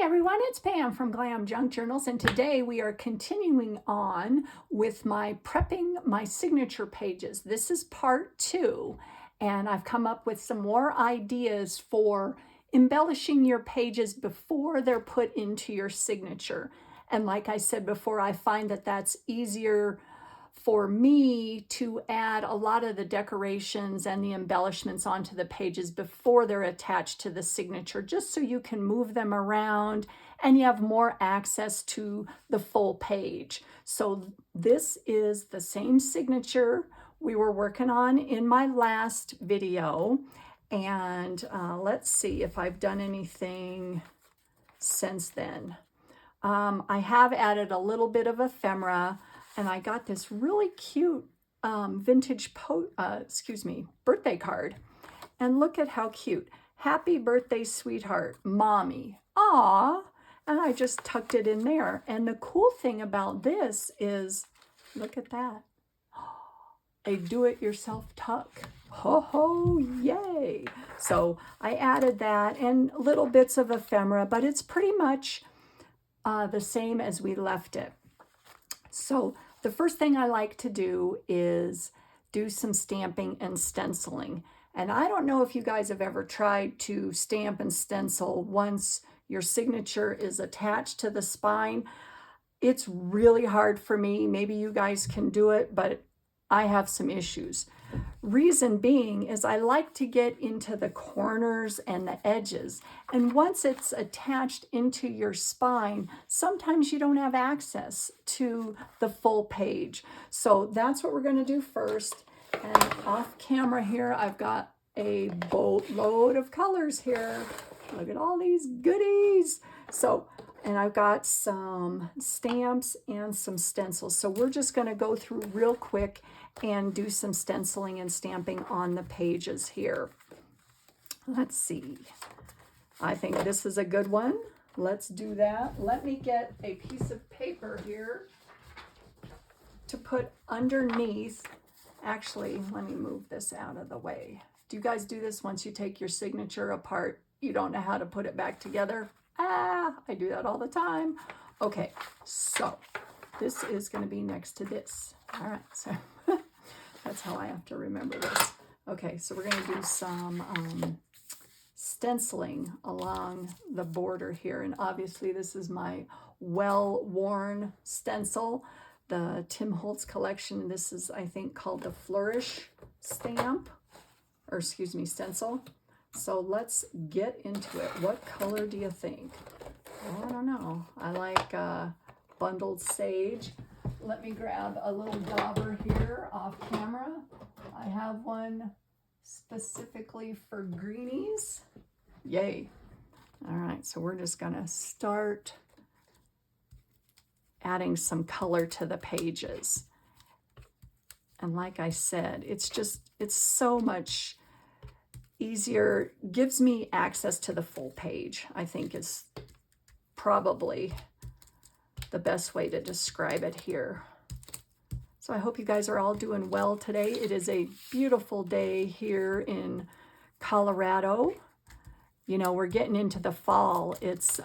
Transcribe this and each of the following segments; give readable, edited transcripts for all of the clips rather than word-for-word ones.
Everyone, it's Pam from Glam Junk Journals, and today we are continuing on with my prepping my signature pages. This is part 2, and I've come up with some more ideas for embellishing your pages before they're put into your signature. And like I said before, I find that that's easier for me to add a lot of the decorations and the embellishments onto the pages before they're attached to the signature, just so you can move them around and you have more access to the full page. So this is the same signature we were working on in my last video. And let's see if I've done anything since then. I have added a little bit of ephemera, and I got this really cute vintage birthday card. And look at how cute. Happy birthday, sweetheart, Mommy. Aw. And I just tucked it in there. And the cool thing about this is, look at that. A do-it-yourself tuck. Ho ho, yay. So I added that and little bits of ephemera, but it's pretty much the same as we left it. So the first thing I like to do is do some stamping and stenciling. And I don't know if you guys have ever tried to stamp and stencil once your signature is attached to the spine. It's really hard for me. Maybe you guys can do it, but I have some issues. Reason being is I like to get into the corners and the edges. And once it's attached into your spine, sometimes you don't have access to the full page. So that's what we're going to do first. And off camera here, I've got a boatload of colors here. Look at all these goodies. And I've got some stamps and some stencils. So we're just going to go through real quick and do some stenciling and stamping on the pages here. Let's see. I think this is a good one. Let's do that. Let me get a piece of paper here to put underneath. Actually, let me move this out of the way. Do you guys do this once you take your signature apart? You don't know how to put it back together? I do that all the time. Okay, so this is going to be next to this. All right, so that's how I have to remember this. Okay, so we're going to do some stenciling along the border here. And obviously this is my well-worn stencil, the Tim Holtz collection. This is, I think, called the Flourish stamp, or excuse me, stencil. So let's get into it. What color do you think? Oh, I don't know. I like bundled sage. Let me grab a little dauber here off camera. I have one specifically for greenies. Yay. All right, so we're just gonna start adding some color to the pages. And like I said, it's so much easier, gives me access to the full page, I think is probably the best way to describe it here. So I hope you guys are all doing well today. It is a beautiful day here in Colorado. You know, we're getting into the fall. It's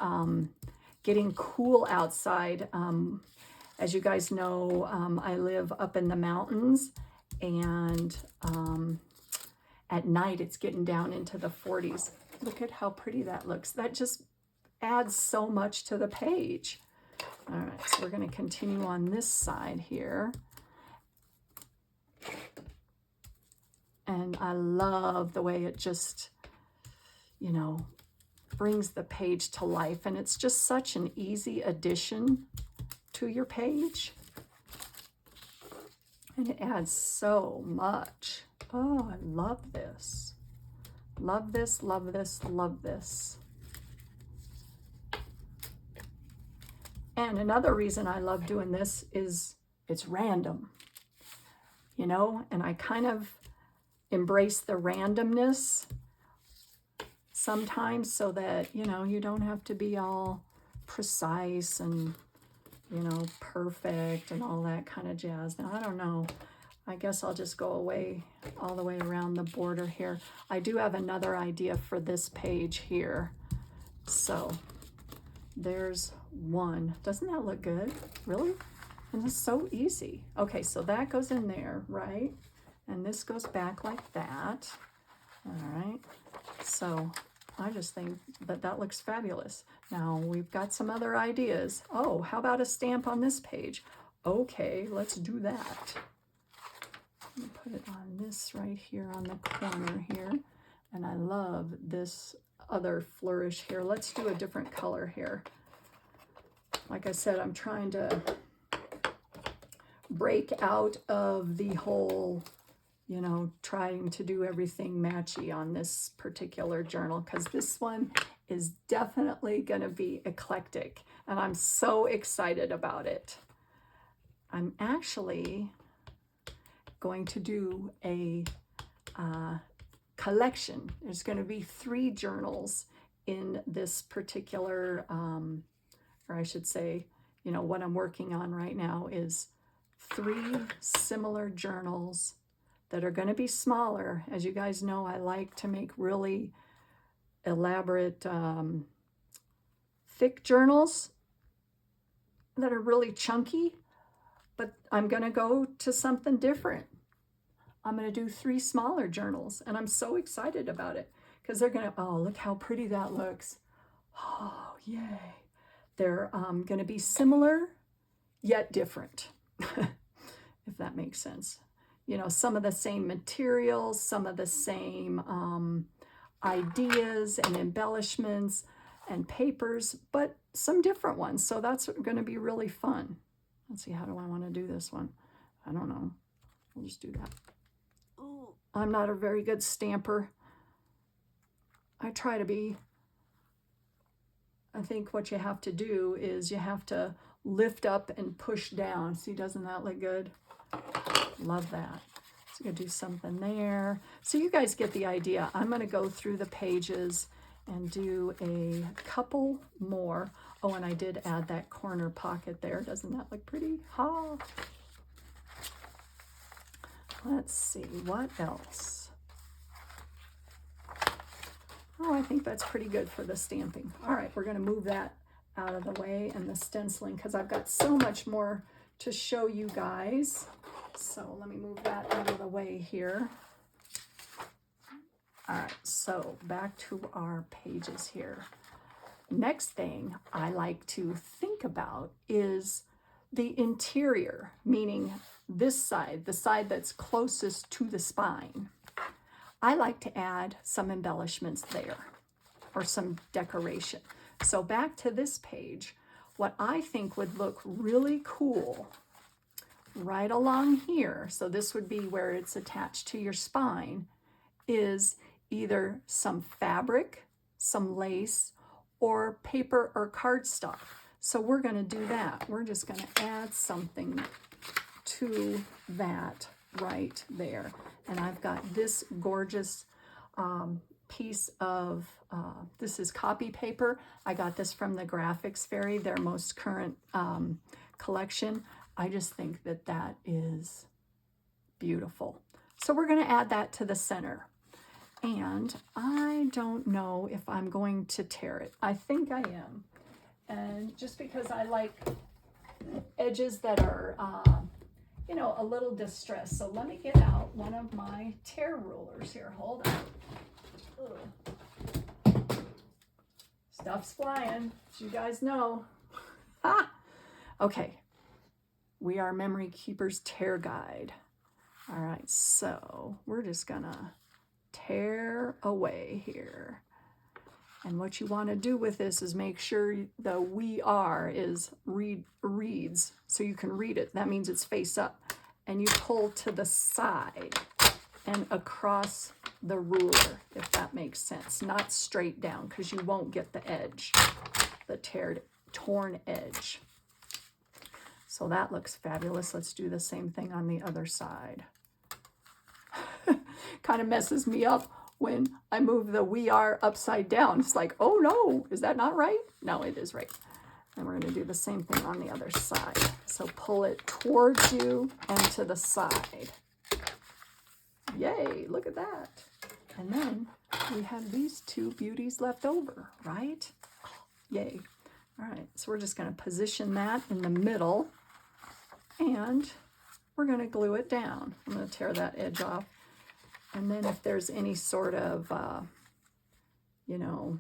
getting cool outside. As you guys know, I live up in the mountains, and at night, it's getting down into the 40s. Look at how pretty that looks. That just adds so much to the page. All right, so we're going to continue on this side here. And I love the way it just, you know, brings the page to life. And it's just such an easy addition to your page. And it adds so much. Oh, I love this. Love this, love this, love this. And another reason I love doing this is it's random, you know, and I kind of embrace the randomness sometimes so that, you know, you don't have to be all precise and, you know, perfect and all that kind of jazz. Now, I don't know. I guess I'll just go away all the way around the border here. I do have another idea for this page here. So There's one. Doesn't that look good? Really? And it's so easy. Okay, so that goes in there, right? And this goes back like that. All right. So I just think that that looks fabulous. Now we've got some other ideas. Oh, how about a stamp on this page? Okay, let's do that. Let me put it on this right here on the corner here. And I love this other flourish here. Let's do a different color here. Like I said, I'm trying to break out of the whole, you know, trying to do everything matchy on this particular journal, because this one is definitely going to be eclectic, and I'm so excited about it. I'm actually going to do a collection. There's going to be 3 journals in this particular, or I should say, you know, what I'm working on right now is 3 similar journals that are going to be smaller. As you guys know, I like to make really elaborate, thick journals that are really chunky, but I'm going to go to something different. I'm going to do 3 smaller journals, and I'm so excited about it because they're going to, oh, look how pretty that looks. Oh, yay. They're going to be similar yet different, if that makes sense. You know, some of the same materials, some of the same ideas and embellishments and papers, but some different ones. So that's going to be really fun. Let's see, how do I want to do this one? I don't know. We'll just do that. Ooh, I'm not a very good stamper. I try to be. I think what you have to do is you have to lift up and push down. See, doesn't that look good? Love that. So I'm going to do something there. So you guys get the idea. I'm going to go through the pages and do a couple more. Oh, and I did add that corner pocket there. Doesn't that look pretty? Ha! Let's see, what else? Oh, I think that's pretty good for the stamping. All right, we're going to move that out of the way and the stenciling because I've got so much more to show you guys. So let me move that out of the way here. All right, so back to our pages here. Next thing I like to think about is the interior, meaning this side, the side that's closest to the spine. I like to add some embellishments there or some decoration. So back to this page, what I think would look really cool right along here, so this would be where it's attached to your spine, is either some fabric, some lace, or paper or cardstock. So we're going to do that. We're just going to add something to that right there. And I've got this gorgeous piece of, this is copy paper. I got this from the Graphics Fairy, their most current collection. I just think that that is beautiful. So we're going to add that to the center. And I don't know if I'm going to tear it. I think I am. And just because I like edges that are, you know, a little distressed. So let me get out one of my tear rulers here. Hold on. Ugh. Stuff's flying, as you guys know. Ah! Okay. We are Memory Keeper's Tear Guide. All right, so we're just gonna tear away here. And what you want to do with this is make sure the "we are" is reads, so you can read it. That means it's face up. And you pull to the side and across the ruler, if that makes sense. Not straight down, because you won't get the edge, the torn edge. So that looks fabulous. Let's do the same thing on the other side. Kind of messes me up when I move the "we are" upside down. It's like, oh no, is that not right? No, it is right. And we're going to do the same thing on the other side. So pull it towards you and to the side. Yay, look at that. And then we have these 2 beauties left over, right? Yay. All right, so we're just going to position that in the middle, and we're going to glue it down. I'm going to tear that edge off. And then if there's any sort of, you know,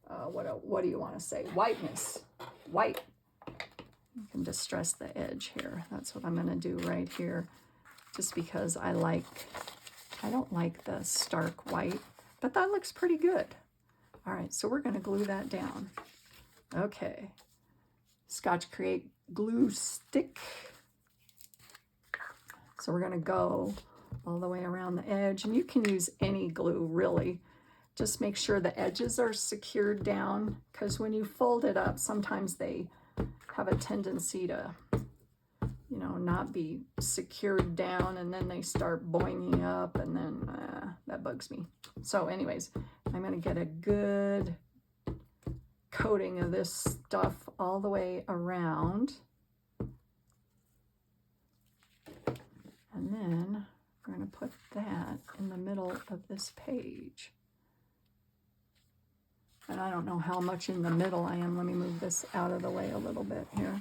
what do you want to say? Whiteness. White. You can distress the edge here. That's what I'm going to do right here. Just because I don't like the stark white, but that looks pretty good. All right, so we're going to glue that down. Okay. Scotch Create glue stick. So we're going to go all the way around the edge, and you can use any glue really. Just make sure the edges are secured down, because when you fold it up, sometimes they have a tendency to, you know, not be secured down, and then they start boinging up, and then that bugs me. So anyways, I'm going to get a good coating of this stuff all the way around. And then we're going to put that in the middle of this page. And I don't know how much in the middle I am. Let me move this out of the way a little bit here.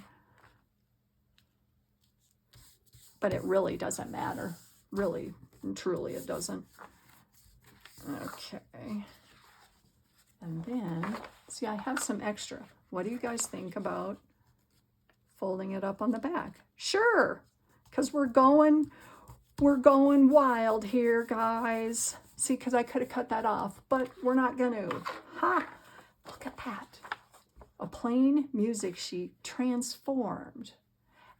But it really doesn't matter. Really and truly it doesn't. Okay. And then, see, I have some extra. What do you guys think about folding it up on the back? Sure, because we're going wild here, guys. See, because I could have cut that off, but we're not going to. Ha! Look at that. A plain music sheet transformed.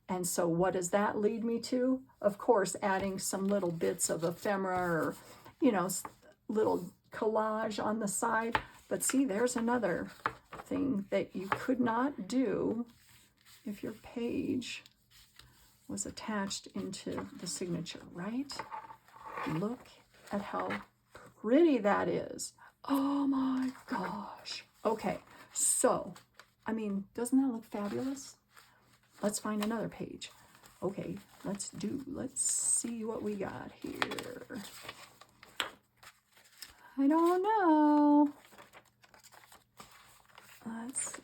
And so what does that lead me to? Of course, adding some little bits of ephemera or, you know, little collage on the side. But see, there's another thing that you could not do if your page was attached into the signature, right? Look at how pretty that is. Oh my gosh. Okay, so, I mean, doesn't that look fabulous? Let's find another page. Okay, let's see what we got here. I don't know. Let's see.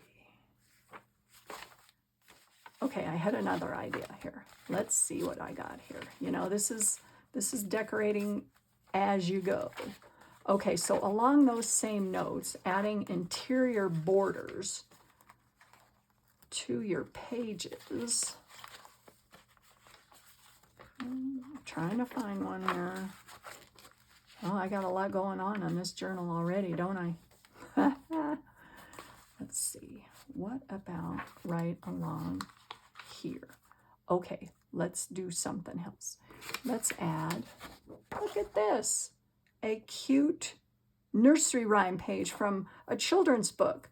Okay, I had another idea here. Let's see what I got here. You know, this is decorating as you go. Okay, so along those same notes, adding interior borders to your pages. I'm trying to find one here. Oh, I got a lot going on this journal already, don't I? Let's see. What about right along here? Okay, let's do something else. Let's add, look at this, a cute nursery rhyme page from a children's book.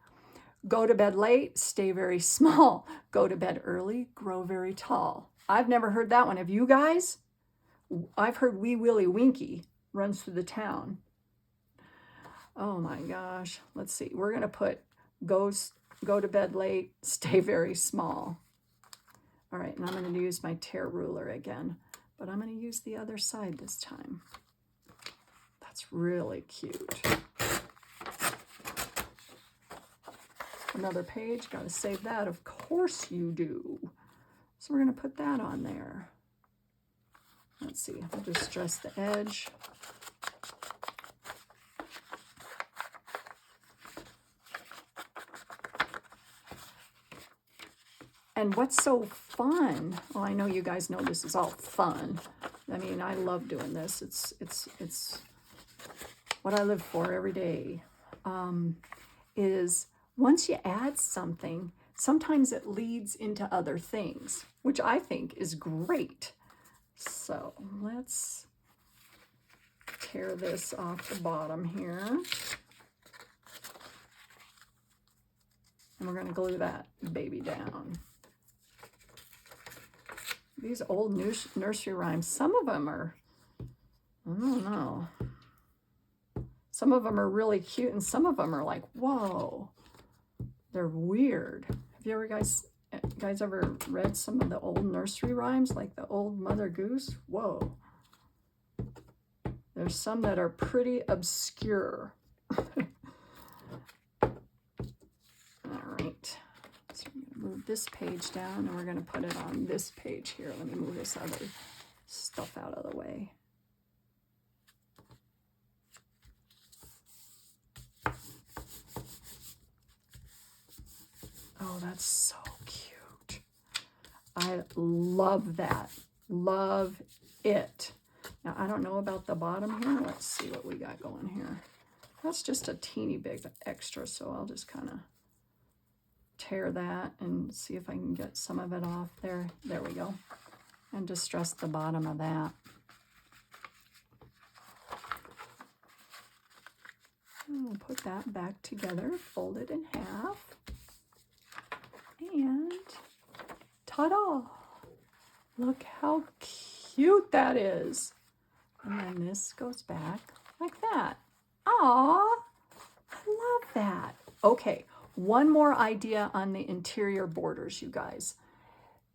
Go to bed late, stay very small. Go to bed early, grow very tall. I've never heard that one. Have you guys? I've heard Wee Willie Winky runs through the town. Oh my gosh. Let's see. We're going to put go to bed late, stay very small. All right, and I'm going to use my tear ruler again, but I'm going to use the other side this time. That's really cute. Another page, got to save that. Of course you do. So we're going to put that on there. Let's see, I'll just dress the edge. And what's so fun, well, I know you guys know this is all fun. I mean, I love doing this. It's what I live for every day. Is once you add something, sometimes it leads into other things, which I think is great. So let's tear this off the bottom here. And we're going to glue that baby down. These old nursery rhymes, some of them are, I don't know. Some of them are really cute, and some of them are like, whoa, they're weird. Have you ever guys ever read some of the old nursery rhymes, like the old Mother Goose? Whoa. There's some that are pretty obscure. All right. So I'm going to move this page down and we're going to put it on this page here. Let me move this other stuff out of the way. Oh, that's so cute. I love that. Love it. Now, I don't know about the bottom here. Let's see what we got going here. That's just a teeny bit extra, so I'll just kind of tear that and see if I can get some of it off there. There we go. And distress the bottom of that. And we'll put that back together, fold it in half. And ta-da! Look how cute that is. And then this goes back like that. Aw, I love that. Okay, one more idea on the interior borders, you guys.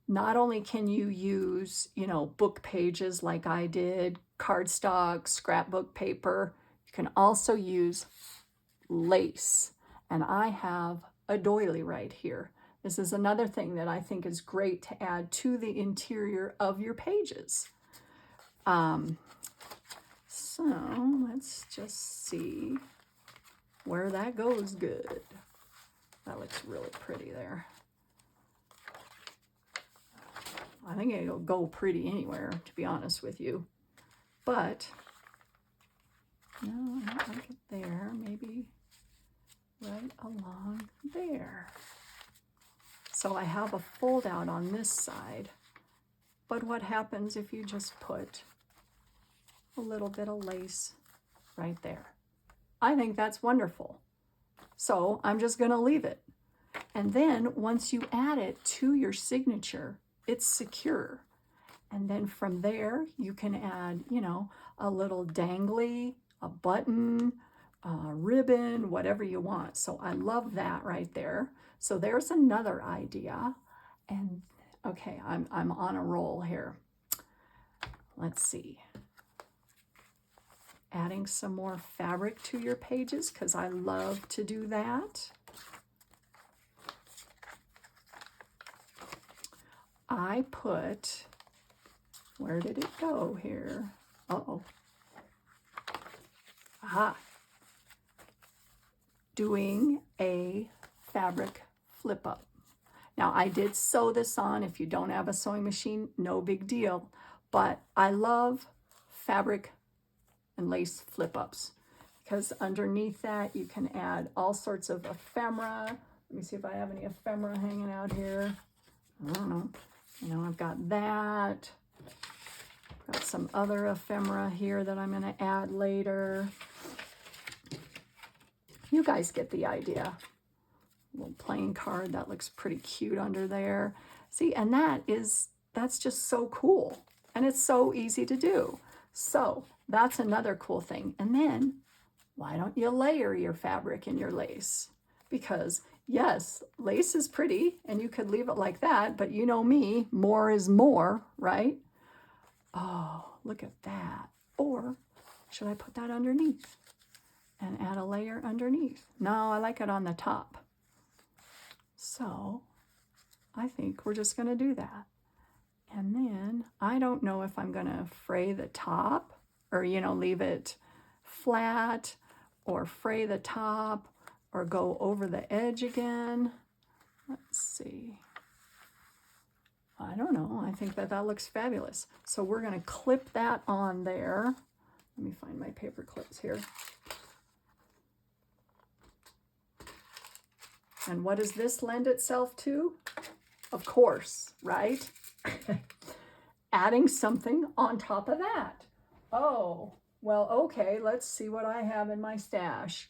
Not only can you use, you know, book pages like I did, cardstock, scrapbook paper, you can also use lace. And I have a doily right here. This is another thing that I think is great to add to the interior of your pages. So let's just see where that goes good. That looks really pretty there. I think it'll go pretty anywhere, to be honest with you. But, no, I don't like it there. Maybe right along there. So I have a fold out on this side. But what happens if you just put a little bit of lace right there? I think that's wonderful. So I'm just going to leave it. And then once you add it to your signature, it's secure. And then from there, you can add, you know, a little dangly, a button, a ribbon, whatever you want. So I love that right there. So there's another idea. And okay, I'm on a roll here. Let's see. Adding some more fabric to your pages, because I love to do that. I put, where did it go here? Uh-oh. Aha. Doing a fabric flip up. Now, I did sew this on. If you don't have a sewing machine, no big deal. But I love fabric and lace flip ups, because underneath that you can add all sorts of ephemera. Let me see if I have any ephemera hanging out here. I don't know. You know, I've got that. Got some other ephemera here that I'm going to add later. You guys get the idea. A little plain card that looks pretty cute under there. See, and that's just so cool. And it's so easy to do. So that's another cool thing. And then why don't you layer your fabric and your lace? Because yes, lace is pretty and you could leave it like that, but you know me, more is more, right? Oh, look at that. Or should I put that underneath and add a layer underneath? No, I like it on the top. So I think we're just going to do that. And then I don't know if I'm going to fray the top or, you know, leave it flat or fray the top or go over the edge again. Let's see. I don't know. I think that looks fabulous. So we're going to clip that on there. Let me find my paper clips here. And what does this lend itself to? Of course, right? Adding something on top of that. Oh, well, okay, let's see what I have in my stash.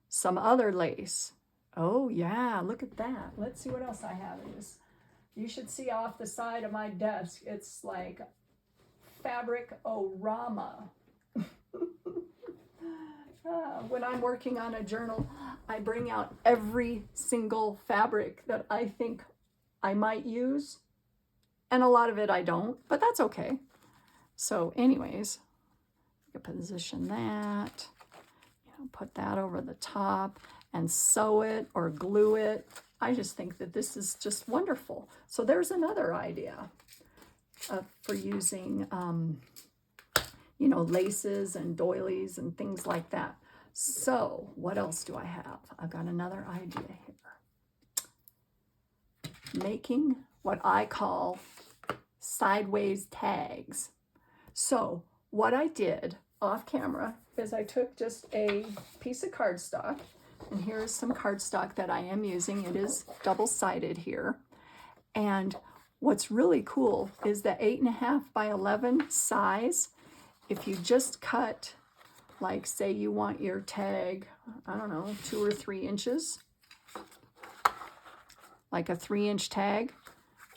Some other lace. Oh, yeah, look at that. Let's see what else I have in this. You should see off the side of my desk. It's like fabric-orama. When I'm working on a journal, I bring out every single fabric that I think I might use. And a lot of it I don't, but that's okay. So anyways, you can position that, you know, put that over the top and sew it or glue it I just think that this is just wonderful. So there's another idea for using, you know, laces and doilies and things like that. So what else do I have? I've got another idea here. Making what I call sideways tags. So what I did off camera is I took just a piece of cardstock, and here's some cardstock that I am using. It is double-sided here. And what's really cool is the 8.5 by 11 size. If you just cut, like say you want your tag, I don't know, 2 or 3 inches, like a 3-inch tag,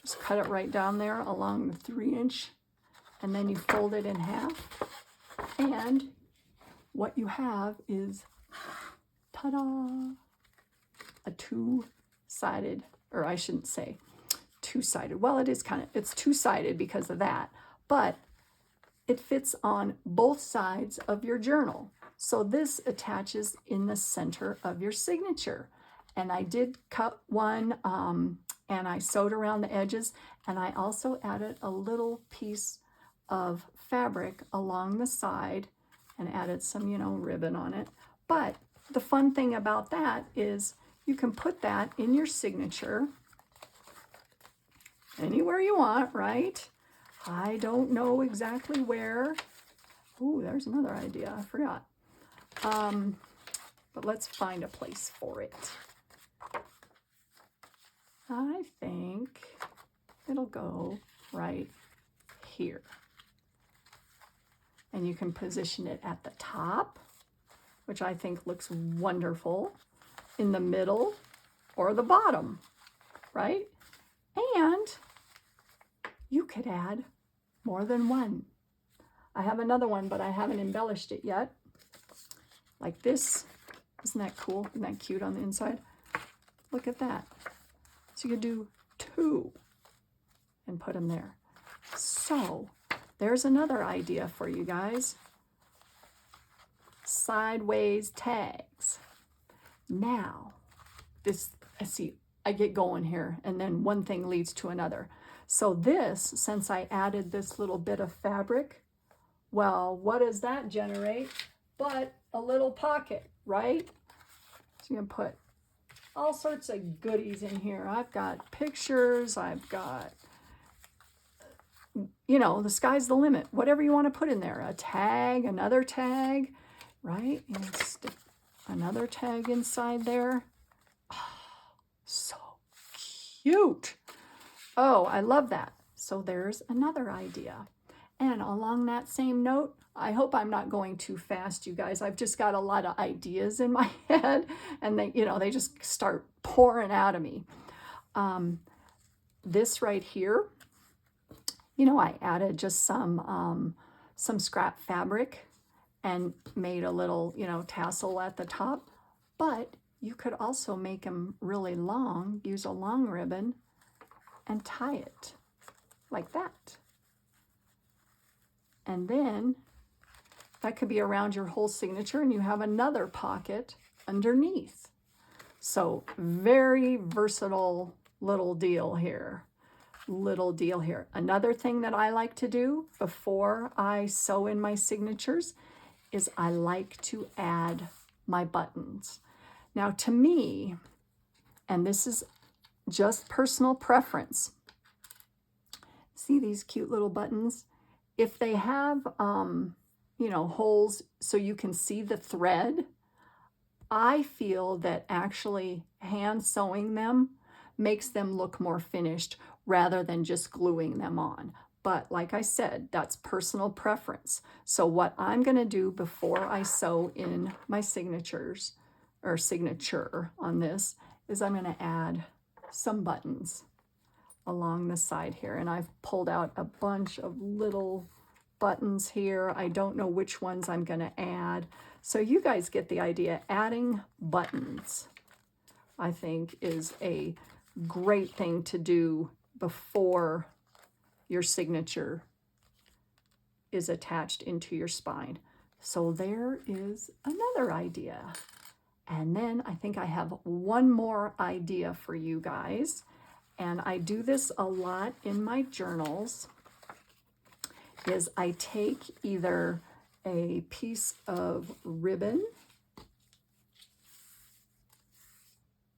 just cut it right down there along the 3-inch, and then you fold it in half. And what you have is, ta-da, a 2-sided, or I shouldn't say two-sided. Well, it is it's 2-sided because of that, but it fits on both sides of your journal. So this attaches in the center of your signature. And I did cut one, and I sewed around the edges, and I also added a little piece of fabric along the side and added some, you know, ribbon on it. But the fun thing about that is you can put that in your signature anywhere you want, right? I don't know exactly where. Oh, there's another idea. I forgot. But let's find a place for it. I think it'll go right here. And you can position it at the top, which I think looks wonderful, in the middle, or the bottom, right? And you could add more than one. I have another one, but I haven't embellished it yet. Like this. Isn't that cool? Isn't that cute on the inside? Look at that. So you could do 2 and put them there. So there's another idea for you guys. Sideways tags. Now, I get going here, and then one thing leads to another. So this, since I added this little bit of fabric, well, what does that generate but a little pocket, right? So you're gonna put all sorts of goodies in here. I've got pictures, I've got, you know, the sky's the limit. Whatever you want to put in there, a tag, another tag, right? And stick another tag inside there. Oh, so cute. Oh, I love that. So there's another idea. And along that same note, I hope I'm not going too fast, you guys. I've just got a lot of ideas in my head, and they, you know, they just start pouring out of me. This right here, you know, I added just some scrap fabric and made a little, you know, tassel at the top. But you could also make them really long, use a long ribbon and tie it like that. And then that could be around your whole signature, and you have another pocket underneath. So very versatile little deal here. Another thing that I like to do before I sew in my signatures is I like to add my buttons. Now to me, and this is just personal preference, see these cute little buttons? If they have, you know, holes so you can see the thread, I feel that actually hand sewing them makes them look more finished rather than just gluing them on. But like I said, that's personal preference. So what I'm going to do before I sew in my signatures or signature on this is I'm going to add some buttons along the side here. And I've pulled out a bunch of little buttons here. I don't know which ones I'm going to add. So you guys get the idea. Adding buttons, I think, is a great thing to do before your signature is attached into your spine. So there is another idea. And then I think I have one more idea for you guys. And I do this a lot in my journals, is I take either a piece of ribbon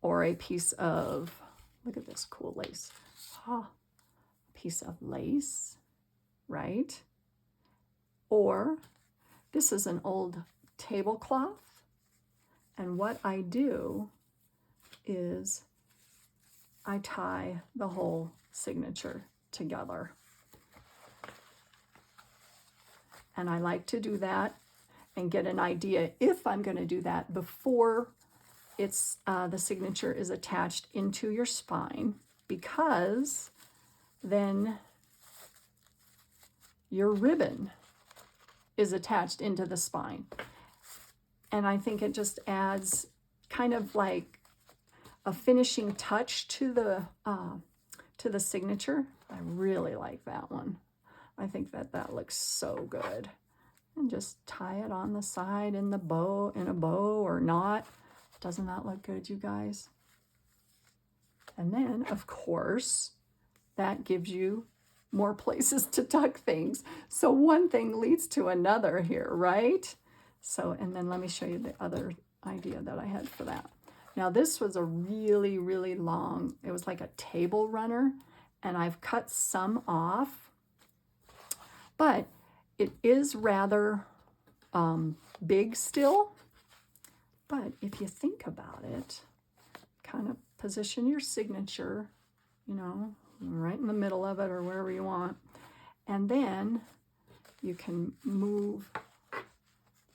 or a piece of, look at this cool lace, piece of lace, right? Or this is an old tablecloth, and what I do is I tie the whole signature together. And I like to do that and get an idea if I'm going to do that before it's the signature is attached into your spine, because then your ribbon is attached into the spine. And I think it just adds kind of like a finishing touch to the signature. I really like that one. I think that looks so good. And just tie it on the side in a bow or not. Doesn't that look good, you guys? And then, of course, that gives you more places to tuck things. So one thing leads to another here, right? So, and then let me show you the other idea that I had for that. Now this was a really, really long, it was like a table runner, and I've cut some off, but it is rather big still. But if you think about it, kind of position your signature, you know, right in the middle of it or wherever you want. And then you can move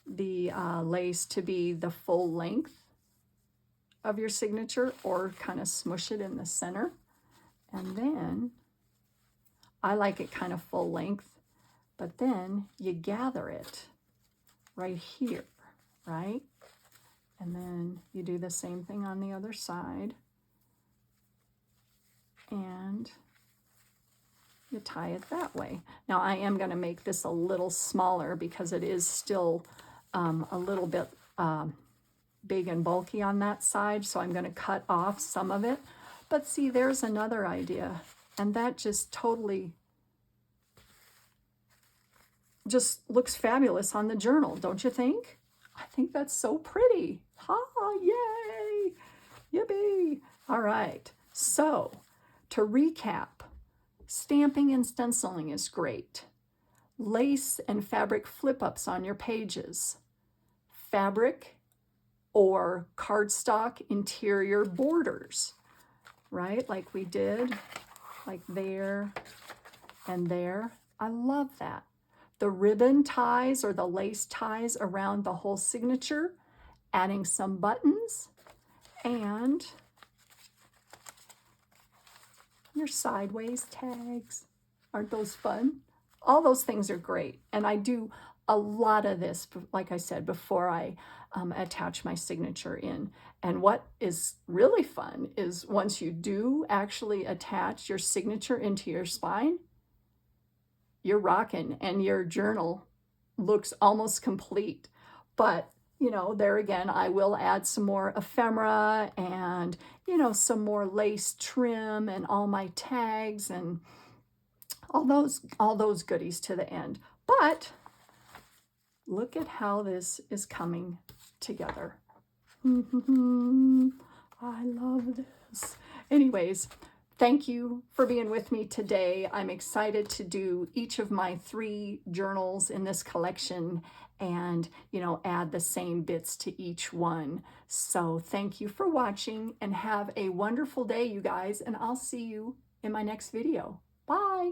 the lace to be the full length of your signature, or kind of smush it in the center. And then I like it kind of full length, but then you gather it right here, right? And then you do the same thing on the other side. And you tie it that way. Now I am going to make this a little smaller because it is still a little bit big and bulky on that side. So I'm going to cut off some of it. But see, there's another idea. And that just totally just looks fabulous on the journal, don't you think? I think that's so pretty. Ha, yay, yippee. All right, so to recap, stamping and stenciling is great. Lace and fabric flip-ups on your pages. Fabric or cardstock interior borders, right? Like we did, like there and there. I love that. The ribbon ties or the lace ties around the whole signature, adding some buttons, and your sideways tags. Aren't those fun? All those things are great. And I do a lot of this, like I said, before I attach my signature in. And what is really fun is once you do actually attach your signature into your spine, you're rocking and your journal looks almost complete. But, you know, there again, I will add some more ephemera and, you know, some more lace trim and all my tags and all those goodies to the end. But look at how this is coming together. I love this. Anyways, thank you for being with me today. I'm excited to do each of my 3 journals in this collection and, you know, add the same bits to each one. So thank you for watching and have a wonderful day, you guys, and I'll see you in my next video. Bye.